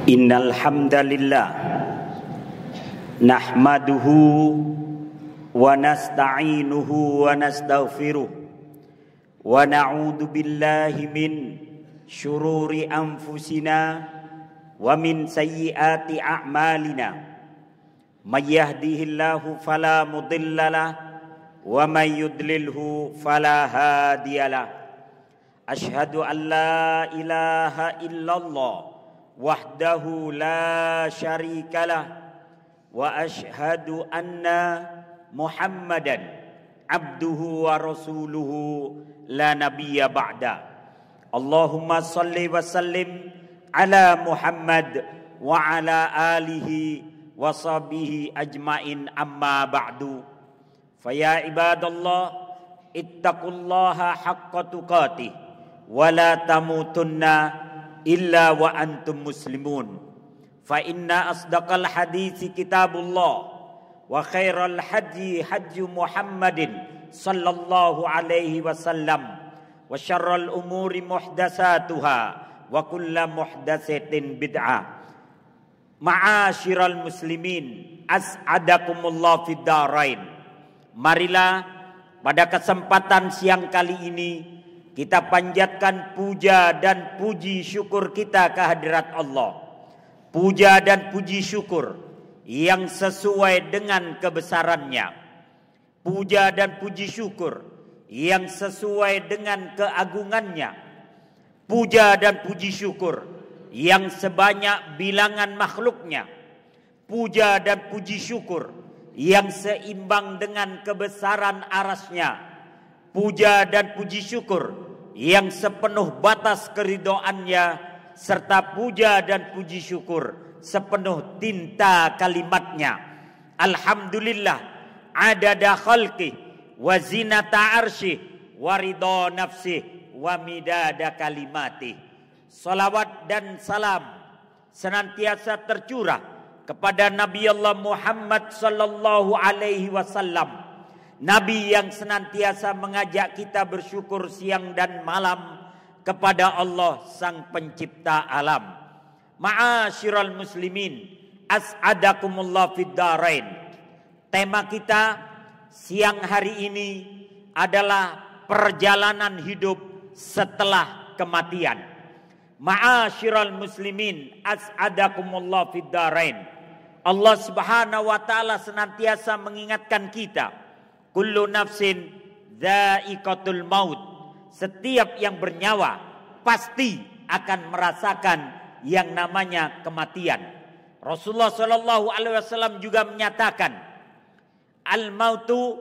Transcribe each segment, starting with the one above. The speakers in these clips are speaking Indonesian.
Innal hamdalillah nahmaduhu wa nasta'inuhu wa nastaghfiruh wa na'udzu billahi min syururi anfusina wa min sayyiati a'malina may yahdihillahu fala mudhillalah wa may yudlilhu fala hadiyalah. Asyhadu an la ilaha illallah wahdahu la syarikalah wa asyhadu anna Muhammadan abduhu wa rasuluhu la nabiyya ba'da. Allahumma salli wa sallim ala Muhammad wa ala alihi wa sahbihi ajmain, amma ba'du. Faya ibadallah ittaqullaha haqqa tuqatih wa la tamutunna illa wa antum muslimun. Fa inna asdaqal hadithi kitabullah wa khairal hadyi hadyu Muhammadin sallallahu alaihi wasallam wa syarral umuri muhdasatuha wa kulla muhdasatin bid'ah. Ma'asyiral muslimin, as'adakumullah fid darain. Marilah pada kesempatan siang kali ini kita panjatkan puja dan puji syukur kita kehadirat Allah. Puja dan puji syukur yang sesuai dengan kebesarannya. Puja dan puji syukur yang sesuai dengan keagungannya. Puja dan puji syukur yang sebanyak bilangan makhluknya. Puja dan puji syukur yang seimbang dengan kebesaran arasnya. Puja dan puji syukur yang sepenuh batas keridhoannya, serta puja dan puji syukur sepenuh tinta kalimatnya. Alhamdulillah adada khalqih wa zinata arsyih wa ridha nafsih wa midada kalimatih. Salawat dan salam senantiasa tercurah kepada Nabi Allah Muhammad sallallahu alaihi wasallam, Nabi yang senantiasa mengajak kita bersyukur siang dan malam kepada Allah Sang Pencipta alam. Ma'asyiral muslimin, as'adakumullah fid darain. Tema kita siang hari ini adalah perjalanan hidup setelah kematian. Ma'asyiral muslimin, as'adakumullah fid darain. Allah Subhanahu wa taala senantiasa mengingatkan kita, kullu nafsin dha'iqatul maut. Setiap yang bernyawa pasti akan merasakan yang namanya kematian. Rasulullah sallallahu alaihi wasallam juga menyatakan, al mautu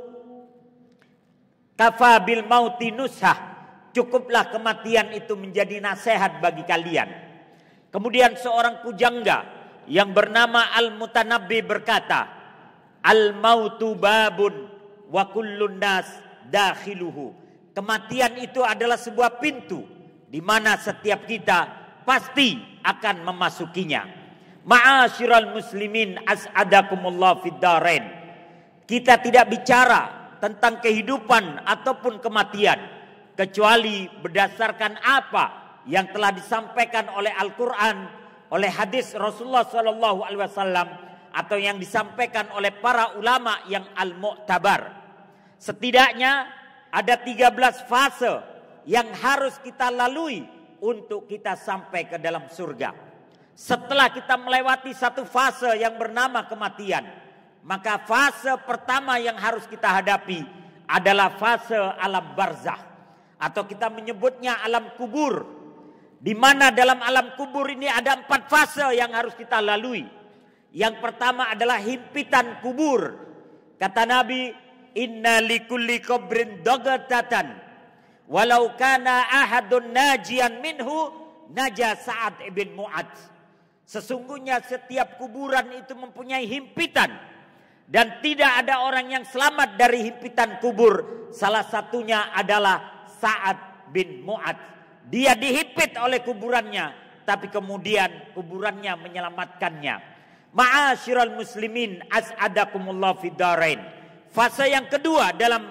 kafa bil mauti nusah. Cukuplah kematian itu menjadi nasihat bagi kalian. Kemudian seorang pujangga yang bernama Al-Mutanabbi berkata, al mautu babun wa kullun nas dakhiluhu. Kematian itu adalah sebuah pintu di mana setiap kita pasti akan memasukinya. Ma'asyiral muslimin, as'adakumullah fid darain. Kita tidak bicara tentang kehidupan ataupun kematian kecuali berdasarkan apa yang telah disampaikan oleh Al-Qur'an, oleh hadis Rasulullah sallallahu alaihi wasallam, atau yang disampaikan oleh para ulama yang al-mu'tabar. Setidaknya ada 13 fase yang harus kita lalui untuk kita sampai ke dalam surga. Setelah kita melewati satu fase yang bernama kematian, maka fase pertama yang harus kita hadapi adalah fase alam barzakh. atau kita menyebutnya alam kubur, di mana dalam alam kubur ini ada 4 fase yang harus kita lalui. Yang pertama adalah himpitan kubur. Kata Nabi, inna likulli qabrin dagatatan walau kana ahadun najian minhu naja Sa'ad ibn Mu'adz. Sesungguhnya setiap kuburan itu mempunyai himpitan, dan tidak ada orang yang selamat dari himpitan kubur. Salah satunya adalah Sa'ad bin Mu'adz. Dia dihimpit oleh kuburannya, tapi kemudian kuburannya menyelamatkannya. Ma'asyiral muslimin, as'adakumullah fid dharain. Fase yang kedua dalam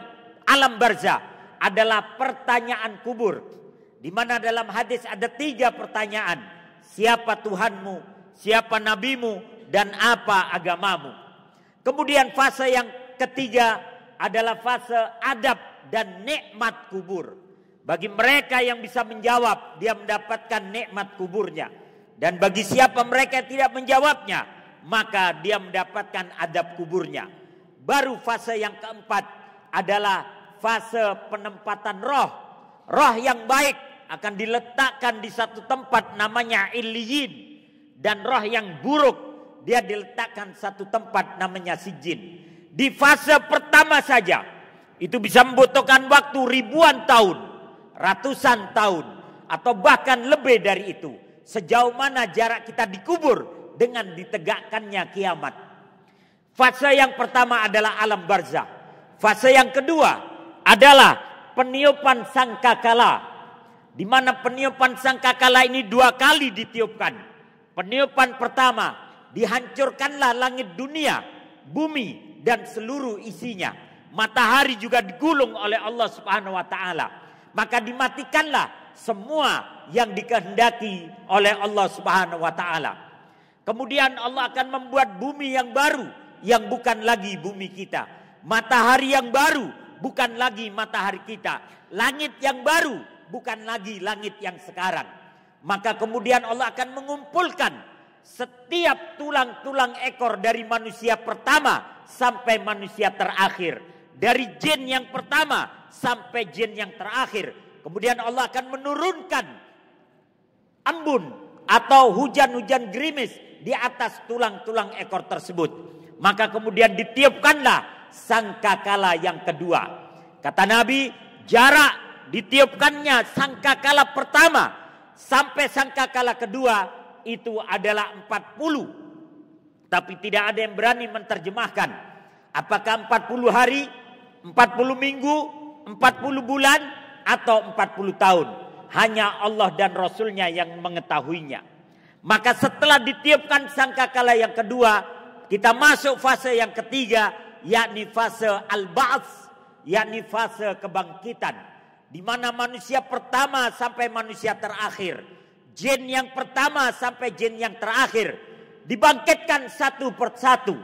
alam barzah adalah pertanyaan kubur, di mana dalam hadis ada 3 pertanyaan. Siapa Tuhanmu, siapa nabimu, dan apa agamamu. Kemudian fase yang ketiga adalah fase adab dan nikmat kubur. Bagi mereka yang bisa menjawab, dia mendapatkan nikmat kuburnya. Dan bagi siapa mereka yang tidak menjawabnya, maka dia mendapatkan adab kuburnya. Baru fase yang keempat adalah fase penempatan roh. Roh yang baik akan diletakkan di satu tempat namanya Illiyin, dan roh yang buruk dia diletakkan satu tempat namanya Sijjin. Di fase pertama saja itu bisa membutuhkan waktu ribuan tahun, ratusan tahun, atau bahkan lebih dari itu. Sejauh mana jarak kita dikubur dengan ditegakkannya kiamat. Fase yang pertama adalah alam barzah. Fase yang kedua adalah peniupan sangkakala, di mana peniupan sangkakala ini 2 kali ditiupkan. Peniupan pertama, dihancurkanlah langit dunia, bumi, dan seluruh isinya. Matahari juga digulung oleh Allah Subhanahu wa taala. Maka dimatikanlah semua yang dikehendaki oleh Allah Subhanahu wa taala. Kemudian Allah akan membuat bumi yang baru, yang bukan lagi bumi kita. Matahari yang baru, bukan lagi matahari kita. Langit yang baru, bukan lagi langit yang sekarang. Maka kemudian Allah akan mengumpulkan setiap tulang-tulang ekor dari manusia pertama sampai manusia terakhir. Dari jin yang pertama sampai jin yang terakhir. Kemudian Allah akan menurunkan embun atau hujan-hujan gerimis di atas tulang-tulang ekor tersebut. Maka kemudian ditiupkanlah sangkakala yang kedua. Kata Nabi, jarak ditiupkannya sangkakala pertama sampai sangkakala kedua itu adalah 40. Tapi tidak ada yang berani menerjemahkan apakah 40 hari, 40 minggu, 40 bulan, atau 40 tahun. Hanya Allah dan Rasulnya yang mengetahuinya. Maka setelah ditiupkan sangkakala yang kedua, kita masuk fase yang ketiga, yakni fase al-ba'ts, yakni fase kebangkitan. Di mana manusia pertama sampai manusia terakhir, jin yang pertama sampai jin yang terakhir dibangkitkan satu persatu.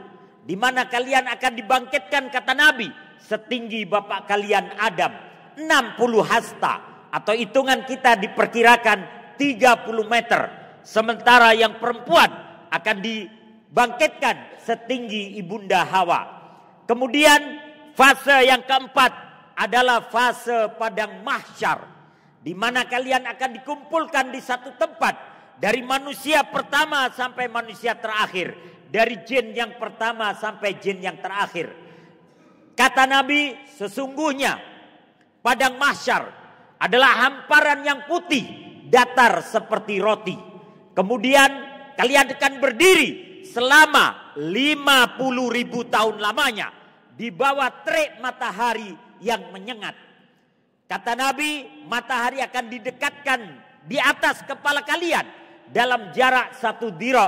Di mana kalian akan dibangkitkan, kata Nabi, setinggi bapak kalian Adam, 60 hasta, atau hitungan kita diperkirakan 30 meter. Sementara yang perempuan akan dibangkitkan setinggi ibunda Hawa. Kemudian fase yang keempat adalah fase padang mahsyar, di mana kalian akan dikumpulkan di satu tempat, dari manusia pertama sampai manusia terakhir, dari jin yang pertama sampai jin yang terakhir. Kata Nabi, sesungguhnya padang mahsyar adalah hamparan yang putih, datar seperti roti. Kemudian kalian akan berdiri selama 50.000 tahun lamanya di bawah terik matahari yang menyengat. Kata Nabi, matahari akan didekatkan di atas kepala kalian dalam jarak 1 diro.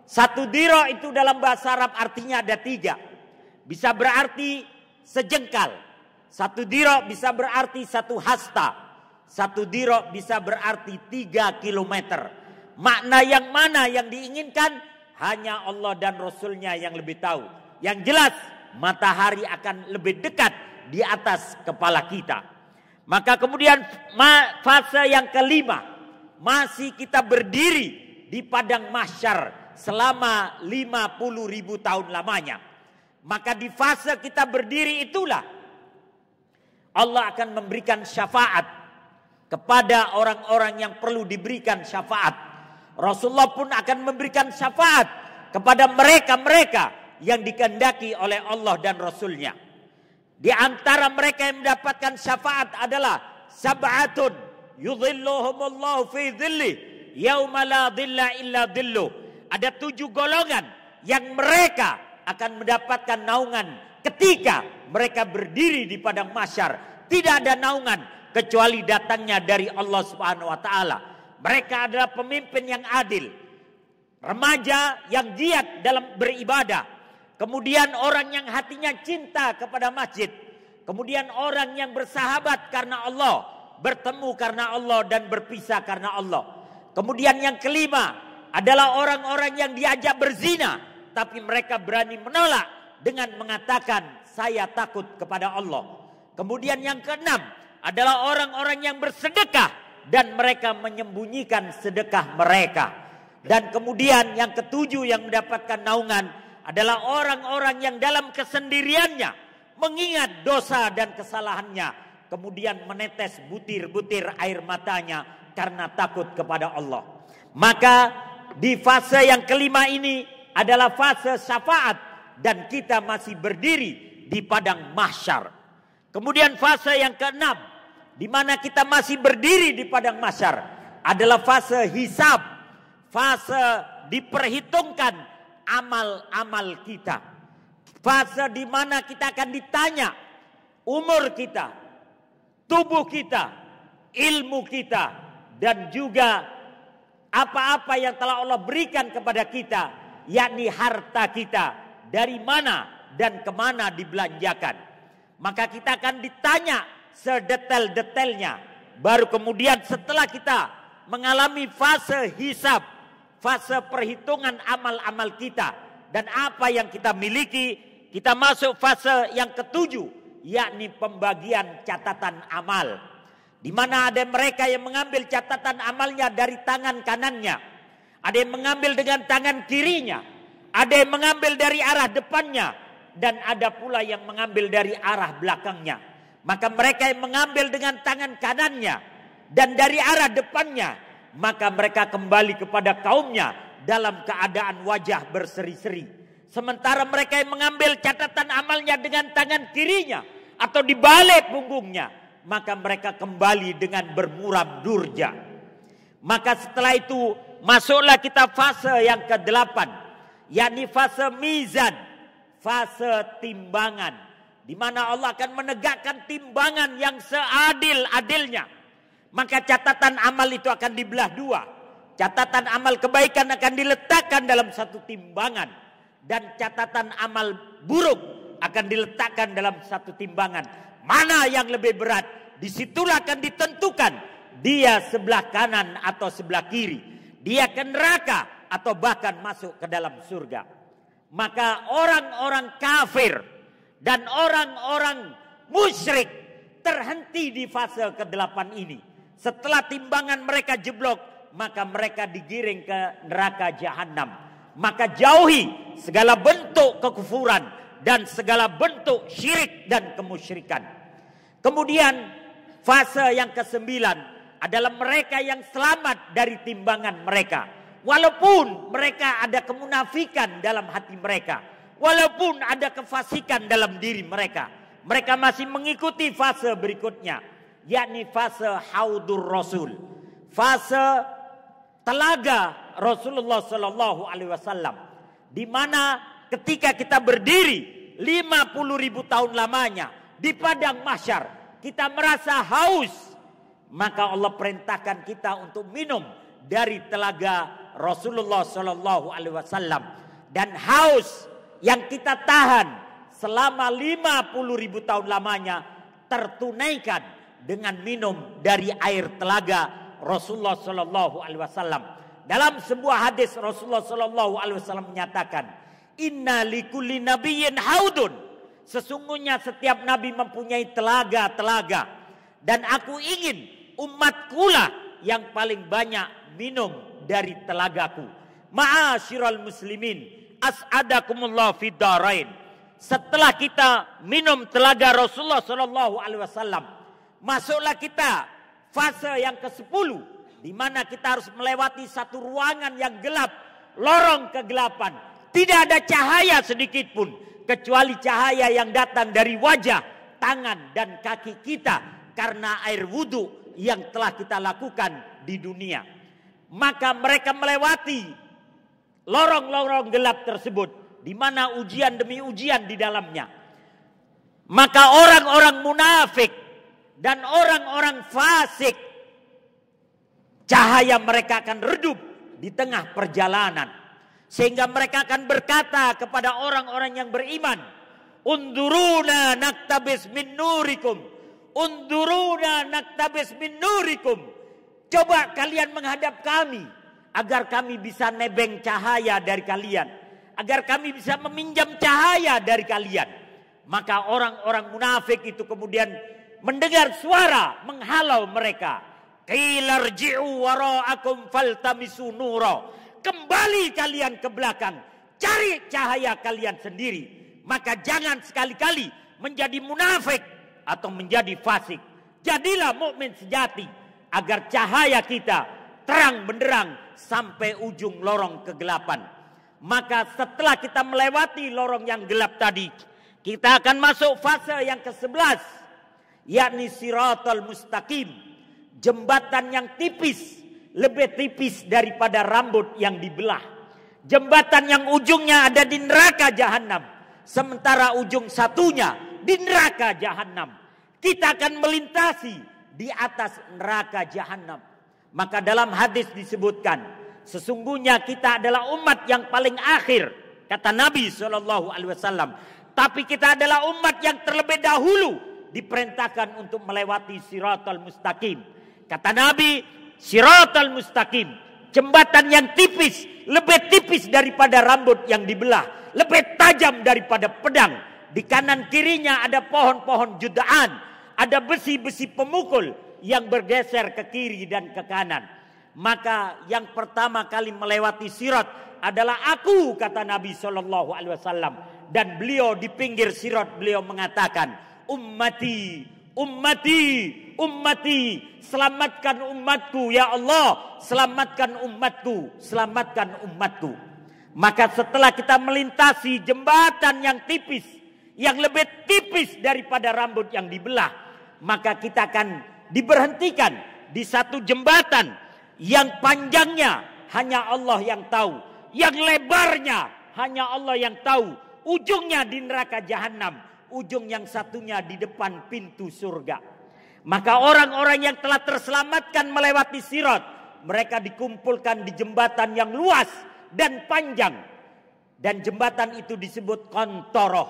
1 diro itu dalam bahasa Arab artinya ada 3. Bisa berarti sejengkal. 1 diro bisa berarti 1 hasta. 1 diro bisa berarti 3 kilometer. Makna yang mana yang diinginkan hanya Allah dan Rasulnya yang lebih tahu. Yang jelas matahari akan lebih dekat di atas kepala kita. Maka kemudian fase yang kelima, masih kita berdiri di padang mahsyar selama 50.000 tahun lamanya. Maka di fase kita berdiri itulah Allah akan memberikan syafaat kepada orang-orang yang perlu diberikan syafaat. Rasulullah pun akan memberikan syafaat kepada mereka-mereka yang dikehendaki oleh Allah dan Rasul-Nya. Di antara mereka yang mendapatkan syafaat adalah sab'atun yudhilluhumullahu fi dhilli yauma la dhilla illa dhilluh. Ada 7 golongan yang mereka akan mendapatkan naungan ketika mereka berdiri di padang mahsyar. Tidak ada naungan kecuali datangnya dari Allah Subhanahu wa taala. Mereka adalah pemimpin yang adil, remaja yang giat dalam beribadah, kemudian orang yang hatinya cinta kepada masjid, kemudian orang yang bersahabat karena Allah, bertemu karena Allah dan berpisah karena Allah. Kemudian yang kelima adalah orang-orang yang diajak berzina, tapi mereka berani menolak dengan mengatakan saya takut kepada Allah. Kemudian yang keenam adalah orang-orang yang bersedekah dan mereka menyembunyikan sedekah mereka. Dan kemudian yang ketujuh yang mendapatkan naungan adalah orang-orang yang dalam kesendiriannya mengingat dosa dan kesalahannya, kemudian menetes butir-butir air matanya karena takut kepada Allah. Maka di fase yang kelima ini adalah fase syafaat dan kita masih berdiri di padang mahsyar. Kemudian fase yang keenam di mana kita masih berdiri di padang mahsyar adalah fase hisab, fase diperhitungkan amal-amal kita. Fase di mana kita akan ditanya umur kita, tubuh kita, ilmu kita, dan juga apa-apa yang telah Allah berikan kepada kita, yakni harta kita, dari mana dan kemana dibelanjakan. Maka kita akan ditanya sedetail-detailnya. Baru kemudian setelah kita mengalami fase hisab, fase perhitungan amal-amal kita dan apa yang kita miliki, kita masuk fase yang ketujuh, yakni pembagian catatan amal. Di mana ada mereka yang mengambil catatan amalnya dari tangan kanannya, ada yang mengambil dengan tangan kirinya, ada yang mengambil dari arah depannya, dan ada pula yang mengambil dari arah belakangnya. Maka mereka yang mengambil dengan tangan kanannya dan dari arah depannya, maka mereka kembali kepada kaumnya dalam keadaan wajah berseri-seri. Sementara mereka yang mengambil catatan amalnya dengan tangan kirinya atau di balik punggungnya, maka mereka kembali dengan bermuram durja. Maka setelah itu masuklah kita fase yang ke-8, yakni fase mizan, fase timbangan, di mana Allah akan menegakkan timbangan yang seadil-adilnya. Maka catatan amal itu akan dibelah dua. Catatan amal kebaikan akan diletakkan dalam satu timbangan, dan catatan amal buruk akan diletakkan dalam satu timbangan. Mana yang lebih berat, disitulah akan ditentukan dia sebelah kanan atau sebelah kiri, dia ke neraka atau bahkan masuk ke dalam surga. Maka orang-orang kafir dan orang-orang musyrik terhenti di fase ke-8 ini. Setelah timbangan mereka jeblok, maka mereka digiring ke neraka jahanam. Maka jauhi segala bentuk kekufuran dan segala bentuk syirik dan kemusyrikan. Kemudian fase yang ke-9 adalah mereka yang selamat dari timbangan mereka. Walaupun mereka ada kemunafikan dalam hati mereka, walaupun ada kefasikan dalam diri mereka, mereka masih mengikuti fase berikutnya, yakni fase haudur rasul, fase telaga Rasulullah Sallallahu Alaihi Wasallam, di mana ketika kita berdiri 50.000 tahun lamanya di padang mahsyar, kita merasa haus, maka Allah perintahkan kita untuk minum dari telaga Rasulullah Sallallahu Alaihi Wasallam. Dan haus yang kita tahan selama 50.000 tahun lamanya tertunaikan dengan minum dari air telaga Rasulullah Sallallahu Alaihi Wasallam. Dalam sebuah hadis Rasulullah Sallallahu Alaihi Wasallam menyatakan, Inna likulli nabiyyin haudun. Sesungguhnya setiap nabi mempunyai telaga-telaga, dan aku ingin umatkulah yang paling banyak minum dari telagaku. Ma'asyiral muslimin, as'adakumullah fid darain. Setelah kita minum telaga Rasulullah Sallallahu Alaihi Wasallam, masuklah kita fase yang ke-10, di mana kita harus melewati satu ruangan yang gelap, lorong kegelapan. Tidak ada cahaya sedikit pun, kecuali cahaya yang datang dari wajah, tangan, dan kaki kita karena air wudhu yang telah kita lakukan di dunia. Maka mereka melewati lorong-lorong gelap tersebut, di mana ujian demi ujian di dalamnya. Maka orang-orang munafik dan orang-orang fasik, cahaya mereka akan redup di tengah perjalanan. Sehingga mereka akan berkata kepada orang-orang yang beriman, "Unduruna naktabis min nurikum. Unduruna naktabis min nurikum." Coba kalian menghadap kami, agar kami bisa nebeng cahaya dari kalian. Agar kami bisa meminjam cahaya dari kalian. Maka orang-orang munafik itu kemudian mendengar suara menghalau mereka. Qila rji'u wara'akum faltamisu nura. Kembali kalian ke belakang, cari cahaya kalian sendiri. Maka jangan sekali-kali menjadi munafik atau menjadi fasik. Jadilah mukmin sejati agar cahaya kita terang benderang sampai ujung lorong kegelapan. Maka setelah kita melewati lorong yang gelap tadi, kita akan masuk fase yang ke-11, yakni siratal mustaqim, jembatan yang tipis, lebih tipis daripada rambut yang dibelah. Jembatan yang ujungnya ada di neraka jahanam, sementara ujung satunya di neraka jahanam. Kita akan melintasi di atas neraka jahanam. Maka dalam hadis disebutkan, sesungguhnya kita adalah umat yang paling akhir, kata Nabi SAW. Tapi kita adalah umat yang terlebih dahulu diperintahkan untuk melewati siratal mustaqim. Kata Nabi, siratal mustaqim, jembatan yang tipis, lebih tipis daripada rambut yang dibelah, lebih tajam daripada pedang. Di kanan kirinya ada pohon-pohon judaan, ada besi-besi pemukul yang bergeser ke kiri dan ke kanan. Maka yang pertama kali melewati sirat adalah aku, kata Nabi SAW. Dan beliau di pinggir sirat beliau mengatakan, ummati, ummati, ummati, selamatkan umatku ya Allah, selamatkan umatku, selamatkan umatku. Maka setelah kita melintasi jembatan yang tipis, yang lebih tipis daripada rambut yang dibelah, maka kita akan diberhentikan di satu jembatan yang panjangnya hanya Allah yang tahu, yang lebarnya hanya Allah yang tahu. Ujungnya di neraka jahanam, ujung yang satunya di depan pintu surga. Maka orang-orang yang telah terselamatkan melewati sirat, mereka dikumpulkan di jembatan yang luas dan panjang. Dan jembatan itu disebut Qantoroh.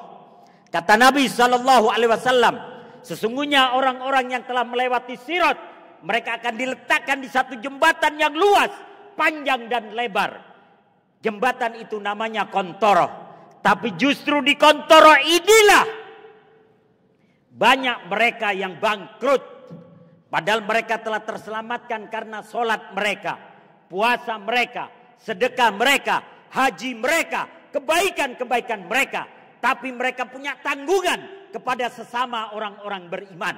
Kata Nabi SAW, sesungguhnya orang-orang yang telah melewati sirat, mereka akan diletakkan di satu jembatan yang luas, panjang dan lebar. Jembatan itu namanya Qantoroh. Tapi justru di Qantoroh inilah banyak mereka yang bangkrut. Padahal mereka telah terselamatkan karena sholat mereka, puasa mereka, sedekah mereka, haji mereka, kebaikan-kebaikan mereka. Tapi mereka punya tanggungan kepada sesama orang-orang beriman.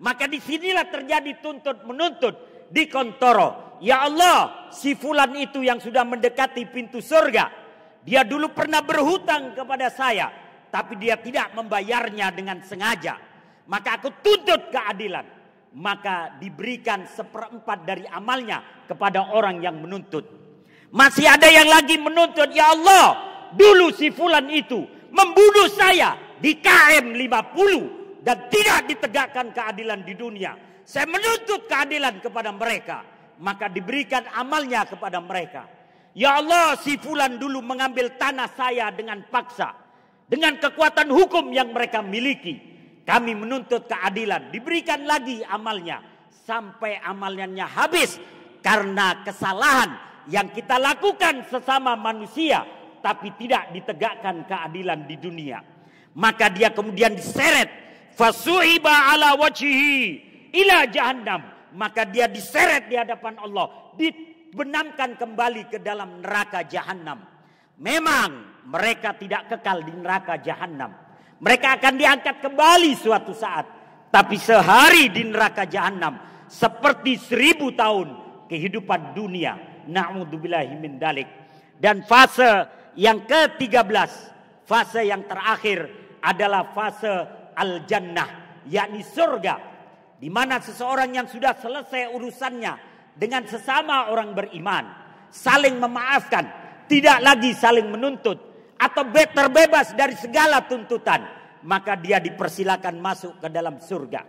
Maka disinilah terjadi tuntut menuntut di Qantoroh. Ya Allah, si fulan itu yang sudah mendekati pintu surga, dia dulu pernah berhutang kepada saya, tapi dia tidak membayarnya dengan sengaja. Maka aku tuntut keadilan. Maka diberikan 1/4 dari amalnya kepada orang yang menuntut. Masih ada yang lagi menuntut, ya Allah, dulu si fulan itu membunuh saya di KM 50 dan tidak ditegakkan keadilan di dunia. Saya menuntut keadilan kepada mereka. Maka diberikan amalnya kepada mereka. Ya Allah, si fulan dulu mengambil tanah saya dengan paksa. Dengan kekuatan hukum yang mereka miliki. Kami menuntut keadilan. Diberikan lagi amalnya. Sampai amalnya habis. Karena kesalahan yang kita lakukan sesama manusia. Tapi tidak ditegakkan keadilan di dunia. Maka dia kemudian diseret. Fasuhiba ala wajhihi ila jahannam. Maka dia diseret di hadapan Allah. Benamkan kembali ke dalam neraka jahanam. Memang mereka tidak kekal di neraka jahanam. Mereka akan diangkat kembali suatu saat. Tapi sehari di neraka jahanam seperti 1000 tahun kehidupan dunia. Na'udzubillahi min dalik. Dan fase yang ke-13, fase yang terakhir adalah fase al-jannah, yakni surga, di mana seseorang yang sudah selesai urusannya dengan sesama orang beriman, saling memaafkan, tidak lagi saling menuntut atau terbebas dari segala tuntutan, maka dia dipersilakan masuk ke dalam surga.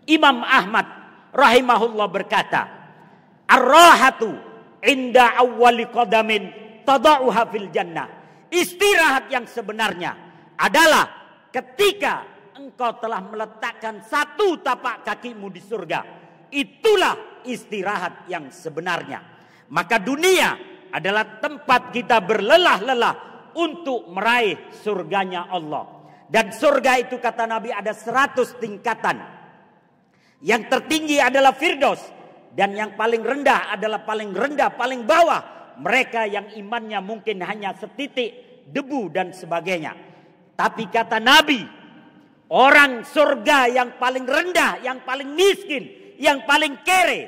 Imam Ahmad rahimahullah berkata, ar-rahatu inda awwali qadamin tada'uha fil jannah. Istirahat yang sebenarnya adalah ketika engkau telah meletakkan satu tapak kakimu di surga. Itulah istirahat yang sebenarnya. Maka dunia adalah tempat kita berlelah-lelah untuk meraih surganya Allah. Dan surga itu kata Nabi ada 100 tingkatan. Yang tertinggi adalah Firdaus. Dan yang paling rendah adalah paling rendah, paling bawah. Mereka yang imannya mungkin hanya setitik debu dan sebagainya. Tapi kata Nabi, orang surga yang paling rendah, yang paling miskin, yang paling kere,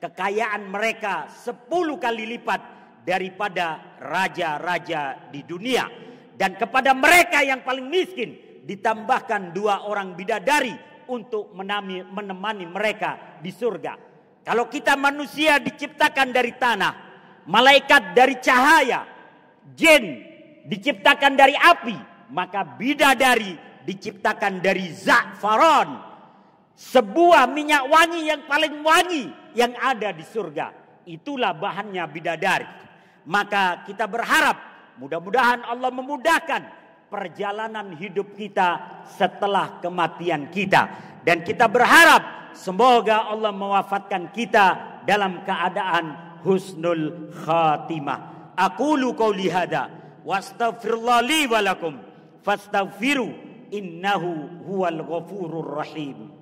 kekayaan mereka 10 kali lipat daripada raja-raja di dunia. Dan kepada mereka yang paling miskin ditambahkan 2 orang bidadari untuk menemani mereka di surga. Kalau kita manusia diciptakan dari tanah, malaikat dari cahaya, jin diciptakan dari api, maka bidadari diciptakan dari za'faran, sebuah minyak wangi yang paling wangi yang ada di surga. Itulah bahannya bidadari. Maka kita berharap mudah-mudahan Allah memudahkan perjalanan hidup kita setelah kematian kita. Dan kita berharap semoga Allah mewafatkan kita dalam keadaan husnul khatimah. Aqulu qouli hadza wastaghfirullah li wa lakum fastaghfiru innahu huwal ghafurur rahim.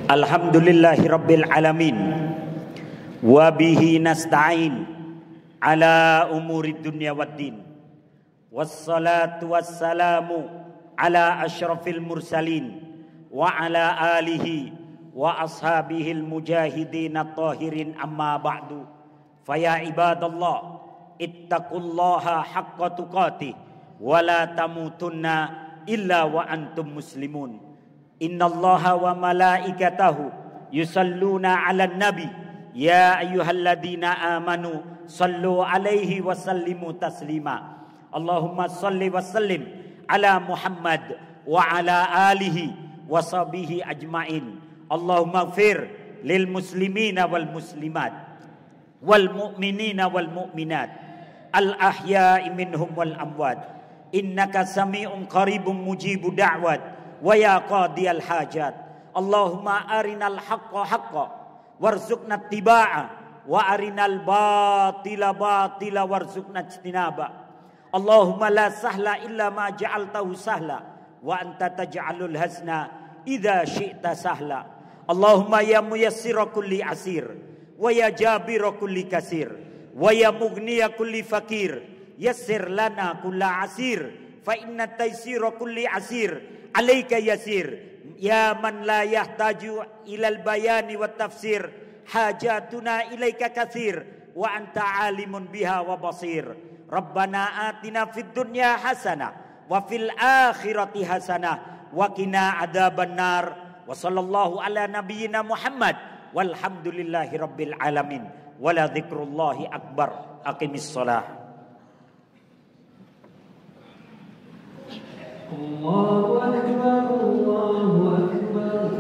Alhamdulillahi rabbil alamin wa bihi nasta'in ala umuri dunya waddin wassalatu wassalamu ala asyrafil mursalin wa ala alihi wa ashabihil mujahidin at-tahirin amma ba'du. Faya ibadallah ittaqullaha haqqa tuqatih wa la tamutunna illa wa antum muslimun. Innallaha wa malaikatahu yusalluna 'alan nabi ya ayyuhalladzina amanu sallu 'alaihi wa sallimu taslima. Allahumma salli wa sallim ala Muhammad wa ala alihi wa sahbihi ajmain. Allahumma ighfir lil muslimina wal muslimat wal mu'minina wal mu'minat al ahya'i minhum wal amwat innaka sami'un qaribun mujibu da'wat wa ya qadiyal hajat. Allahumma arinal haqqa haqqa warzuqna ittiba'a wa arinal batila batila warzuqna ijtinaba. Allahumma la sahla illa ma ja'altahu sahla wa anta taj'alul hazna idza syi'ta sahla. Allahumma ya muyassira kulli asir wa ya jabira kulli kasir wa ya mughniya kulli fakir yassir lana kulla asir fa inna taysira kulli asir alaika yasir ya man la yahtaju ilal bayani wat tafsir hajatuna ilaika katsir wa anta alimun biha wa basir. Rabbana atina fid dunya hasanah wa fil akhirati hasanah wa qina adzabannar. Wa sallallahu ala nabiyyina Muhammad walhamdulillahi rabbil alamin. Wala dzikrullahi akbar. Aqimis shalah. الله أكبر الله أكبر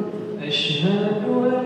أشهد أن